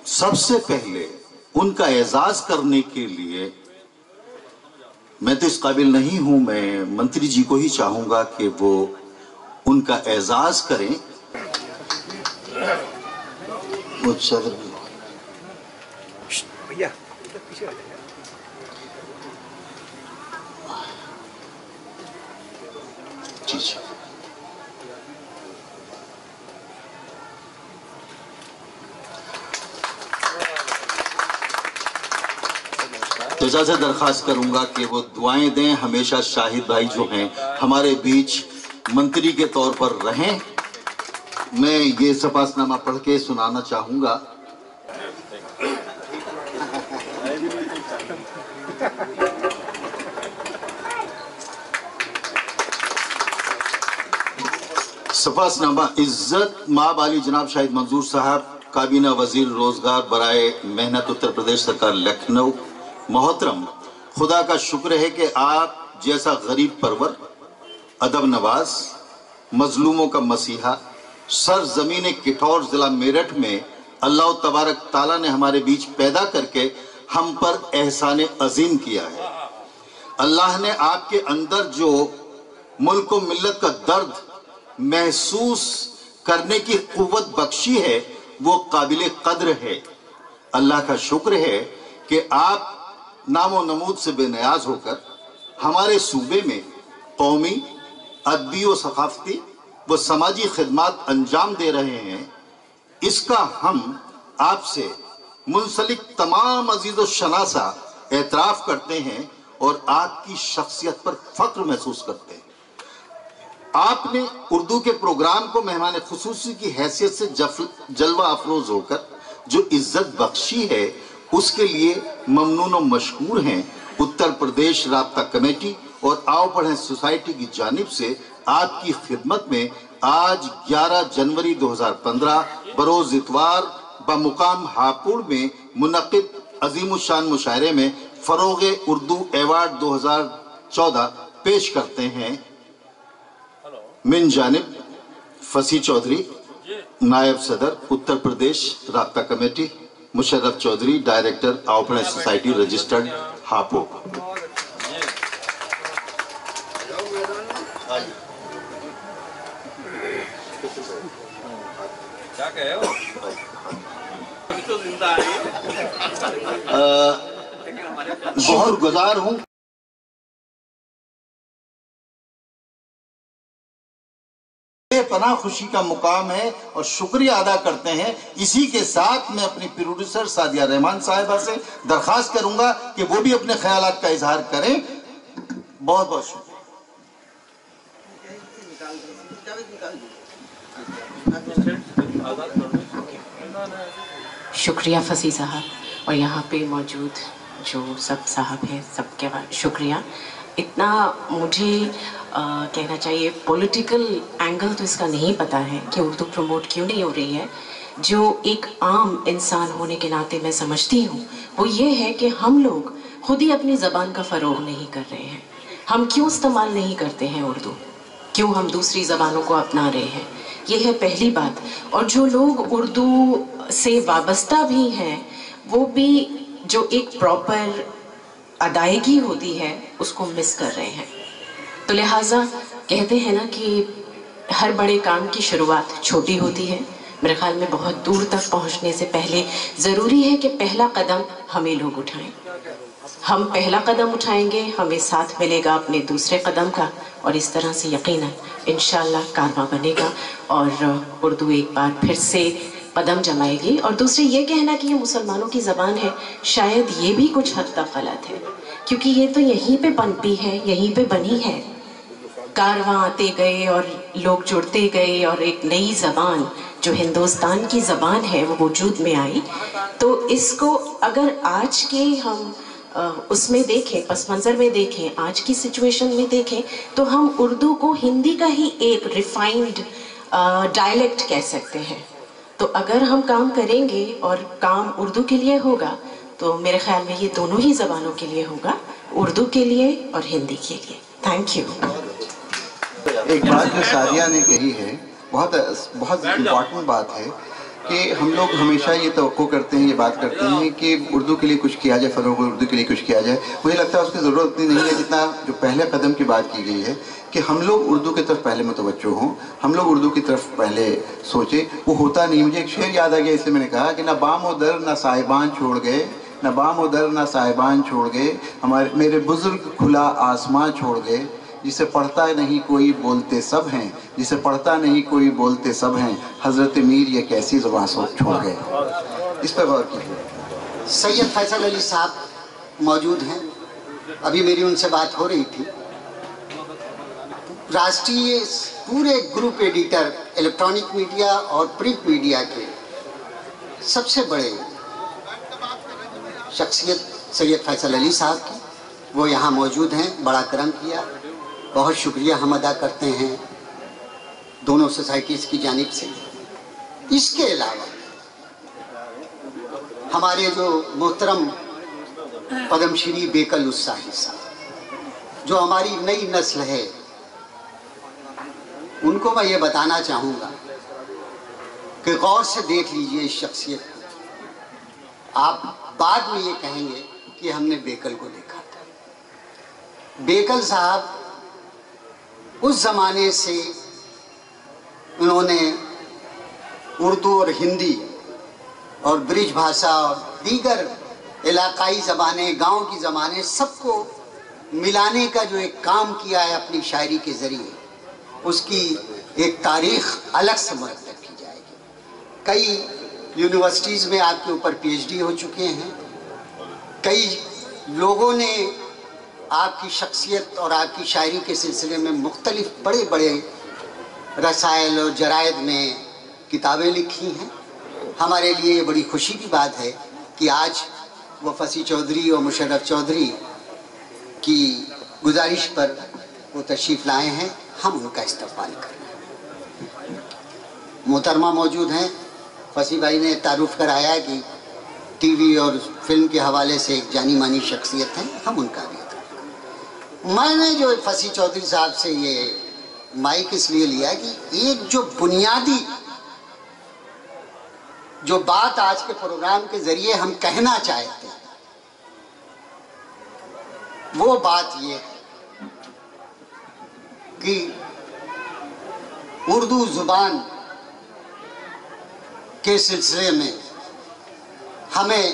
سب سے پہلے ان کا اعزاز کرنے کے لیے میں تو اس قابل نہیں ہوں، میں منتری جی کو ہی چاہوں گا کہ وہ ان کا اعزاز کریں. جزا سے درخواست کروں گا کہ وہ دعائیں دیں. ہمیشہ شاہد بھائی جو ہیں ہمارے بیچ منتری کے طور پر رہیں. میں یہ سپاس نامہ پڑھ کے سنانا چاہوں گا. سپاس نامہ. عزت مآب علی جناب شاہد منظور صاحب، کابینہ وزیر روزگار برائے محنت اتر پردیش سرکار لکھنؤ. محترم، خدا کا شکر ہے کہ آپ جیسا غریب پرور، ادب نواز، مظلوموں کا مسیحا سرزمین کٹھور ضلع میرٹھ میں اللہ تبارک تعالیٰ نے ہمارے بیچ پیدا کر کے ہم پر احسان عظیم کیا ہے. اللہ نے آپ کے اندر جو ملک و ملت کا درد محسوس کرنے کی قوت بخشی ہے وہ قابل قدر ہے. اللہ کا شکر ہے کہ آپ نام و نمود سے بے نیاز ہو کر ہمارے صوبے میں قومی، ادبی و ثقافتی و سماجی خدمات انجام دے رہے ہیں. اس کا ہم آپ سے منسلک تمام عزیز و شناسہ اعتراف کرتے ہیں اور آپ کی شخصیت پر فخر محسوس کرتے ہیں. آپ نے اردو کے پروگرام کو مہمان خصوصی کی حیثیت سے جلوہ افروز ہو کر جو عزت بخشی ہے اس کے لیے ممنون و مشکور ہیں. اتر پردیش رابطہ کمیٹی اور آؤ پڑھیں سوسائٹی کی جانب سے آپ کی خدمت میں آج 11 جنوری 2015 بروز اتوار بمقام ہاپوڑ میں منعقد عظیم الشان مشاعرے میں فروغ اردو ایوارڈ 2014 پیش کرتے ہیں. من جانب فصیح چودھری، نائب صدر اتر پردیش رابطہ کمیٹی، مشرف چودھری، ڈائریکٹر آؤ پڑھیں سوسائٹی رجسٹرڈ ہاپوڑ. بہت گزار ہوں پناہ خوشی کا مقام ہے اور شکریہ ادا کرتے ہیں. اسی کے ساتھ میں اپنی پروڈیوسر سعدیہ رحمان صاحبہ سے درخواست کروں گا کہ وہ بھی اپنے خیالات کا اظہار کریں. بہت بہت شکریہ فصیح صاحب اور یہاں پہ موجود جو سب صاحب ہیں سب کے شکریہ. اتنا مجھے کہنا چاہیے پولیٹیکل اینگل تو اس کا نہیں پتہ ہے کہ اردو پروموٹ کیوں نہیں ہو رہی ہے. جو ایک عام انسان ہونے کے ناطے میں سمجھتی ہوں وہ یہ ہے کہ ہم لوگ خود ہی اپنی زبان کا فروغ نہیں کر رہے ہیں. ہم کیوں استعمال نہیں کرتے ہیں اردو؟ کیوں ہم دوسری زبانوں کو اپنا رہے ہیں؟ یہ ہے پہلی بات. اور جو لوگ اردو سے وابستہ بھی ہیں وہ بھی جو ایک پراپر ادائیگی ہوتی ہے اس کو مس کر رہے ہیں. تو لہٰذا کہتے ہیں نا کہ ہر بڑے کام کی شروعات چھوٹی ہوتی ہے. میرے خیال میں بہت دور تک پہنچنے سے پہلے ضروری ہے کہ پہلا قدم ہمیں لوگ اٹھائیں. ہم پہلا قدم اٹھائیں گے ہمیں ساتھ ملے گا اپنے دوسرے قدم کا اور اس طرح سے یقیناً انشاءاللہ کارواں بنے گا اور اردو ایک بار پھر سے قدم جمائے گی. اور دوسرے یہ کہنا کہ یہ مسلمانوں کی زبان ہے شاید یہ بھی کچھ حد تک غلط ہے کیونکہ یہ تو یہیں پہ پنپی ہے، یہیں پہ بنی ہے. کارواں آتے گئے اور لوگ جڑتے گئے اور ایک نئی زبان جو ہندوستان کی زبان ہے وہ وجود میں آئی. تو اس کو اگر آج کے ہم اس میں دیکھیں، پس منظر میں دیکھیں، آج کی سچویشن میں دیکھیں تو ہم اردو کو ہندی کا ہی ایک ریفائنڈ ڈائلیکٹ کہہ سکتے ہیں. تو اگر ہم کام کریں گے اور کام اردو کے لیے ہوگا تو میرے خیال میں یہ دونوں ہی زبانوں کے لیے ہوگا، اردو کے لیے اور ہندی کے لیے. Thank you. ایک بات جو سعدیہ نے کہی ہے بہت امپورٹنٹ بات ہے کہ ہم لوگ ہمیشہ یہ توقع کرتے ہیں، یہ بات کرتے ہیں کہ اردو کے لیے کچھ کیا جائے، فروغ اردو کے لیے کچھ کیا جائے. مجھے لگتا ہے اس کی ضرورت اتنی نہیں ہے جتنا جو پہلے قدم کی بات کی گئی ہے کہ ہم لوگ اردو کی طرف پہلے متوجہ ہوں، ہم لوگ اردو کی طرف پہلے سوچیں. وہ ہوتا نہیں. مجھے ایک شعر یاد آ گیا، اس سے میں نے کہا کہ نہ بام و در نہ صاحبان چھوڑ گئے، نہ بام و در نہ صاحبان چھوڑ گئے، میرے بزرگ کھلا آسمان چھوڑ گئے. جسے پڑھتا نہیں کوئی بولتے سب ہیں، جسے پڑھتا نہیں کوئی بولتے سب ہیں، حضرت میر یہ کیسی زبان چھوڑ گئے. اس پہ غور کیجیے. سید فیصل علی صاحب موجود ہیں، ابھی میری ان سے بات ہو رہی تھی. راشٹریہ پورے گروپ ایڈیٹر الیکٹرانک میڈیا اور پرنٹ میڈیا کے سب سے بڑے شخصیت سید فیصل علی صاحب کی، وہ یہاں موجود ہیں. بڑا کرم کیا، بہت شکریہ ہم ادا کرتے ہیں دونوں سوسائٹیز کی جانب سے. اس کے علاوہ ہمارے جو محترم پدم شری بیکل اتساہی صاحب، جو ہماری نئی نسل ہے، ان کو میں یہ بتانا چاہوں گا کہ غور سے دیکھ لیجئے اس شخصیت کو. آپ بعد میں یہ کہیں گے کہ ہم نے بیکل کو دیکھا تھا. بیکل صاحب اس زمانے سے انہوں نے اردو اور ہندی اور برج بھاشا اور دیگر علاقائی زبانیں، گاؤں کی زبانیں، سب کو ملانے کا جو ایک کام کیا ہے اپنی شاعری کے ذریعے، اس کی ایک تاریخ الگ سے مرتب کی جائے گی. کئی یونیورسٹیز میں آپ کے اوپر پی ایچ ڈی ہو چکے ہیں. کئی لوگوں نے آپ کی شخصیت اور آپ کی شاعری کے سلسلے میں مختلف بڑے بڑے رسائل اور جرائد میں کتابیں لکھی ہیں. ہمارے لیے یہ بڑی خوشی کی بات ہے کہ آج وہ فصیح چودھری اور مشرف چودھری کی گزارش پر وہ تشریف لائے ہیں. ہم ان کا استقبال کر رہے ہیں. محترمہ موجود ہیں. فصیح بھائی نے تعارف کرایا کہ ٹی وی اور فلم کے حوالے سے ایک جانی مانی شخصیت ہیں. ہم ان کا بھی. میں نے جو فصیح چودھری صاحب سے یہ مائک اس لیے لیا کہ ایک جو بنیادی جو بات آج کے پروگرام کے ذریعے ہم کہنا چاہتے ہیں، وہ بات یہ ہے کہ اردو زبان کے سلسلے میں ہمیں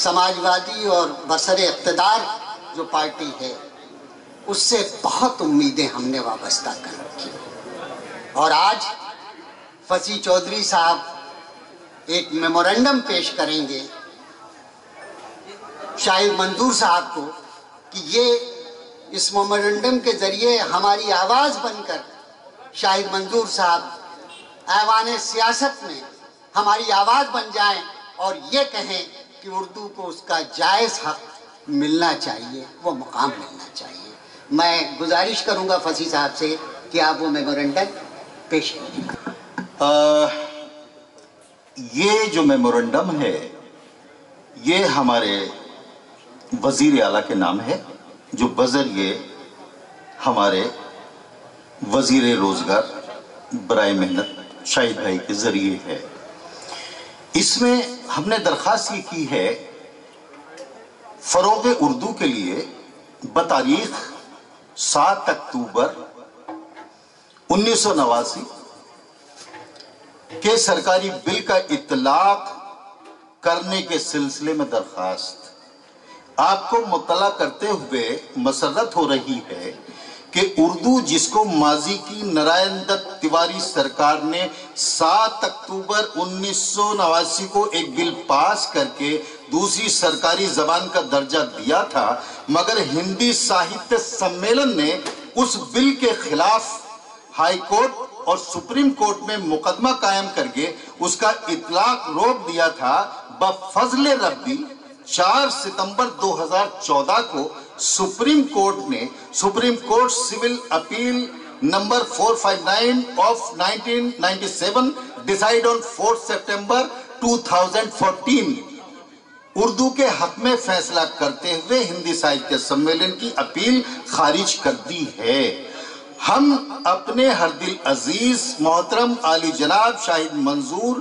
سماجوادی اور برسر اقتدار جو پارٹی ہے اس سے بہت امیدیں ہم نے وابستہ کر رکھی. اور آج فصیح چودھری صاحب ایک میمورنڈم پیش کریں گے شاہد منظور صاحب کو کہ یہ اس میمورنڈم کے ذریعے ہماری آواز بن کر شاہد منظور صاحب ایوان سیاست میں ہماری آواز بن جائیں اور یہ کہیں کہ اردو کو اس کا جائز حق ملنا چاہیے، وہ مقام ملنا چاہیے. میں گزارش کروں گا فصیح صاحب سے کہ آپ وہ میمورنڈم پیش کریں. یہ جو میمورنڈم ہے یہ ہمارے وزیر اعلیٰ کے نام ہے، جو بذریعے ہمارے وزیر روزگار برائے محنت شاہد بھائی کے ذریعے ہے. اس میں ہم نے درخواست یہ کی ہے فروغ اردو کے لیے بتاریخ 7 اکتوبر 1989 کے سرکاری بل کا اطلاق کرنے کے سلسلے میں درخواست. آپ کو مطلع کرتے ہوئے مسرت ہو رہی ہے کہ اردو جس کو ماضی کی نارائن دت تیواری سرکار نے 7 اکتوبر 1989 کو ایک بل پاس کر کے دوسری سرکاری زبان کا درجہ دیا تھا، مگر ہندی ساہتیہ سمیلن نے اس بل کے خلاف ہائی کورٹ اور سپریم کورٹ میں مقدمہ قائم کر کے اس کا اطلاق روک دیا تھا. بفضل ربی 4 ستمبر 2014 کو supreme court civil appeal number 459 of 1997 decide on 4 September 2014 Urdu کے حق میں فیصلہ کرتے ہوئے ہندی ساہتیہ سمیلن کی اپیل خارج کر دی ہے. ہم اپنے ہر دل عزیز محترم عالی جناب شاہد منظور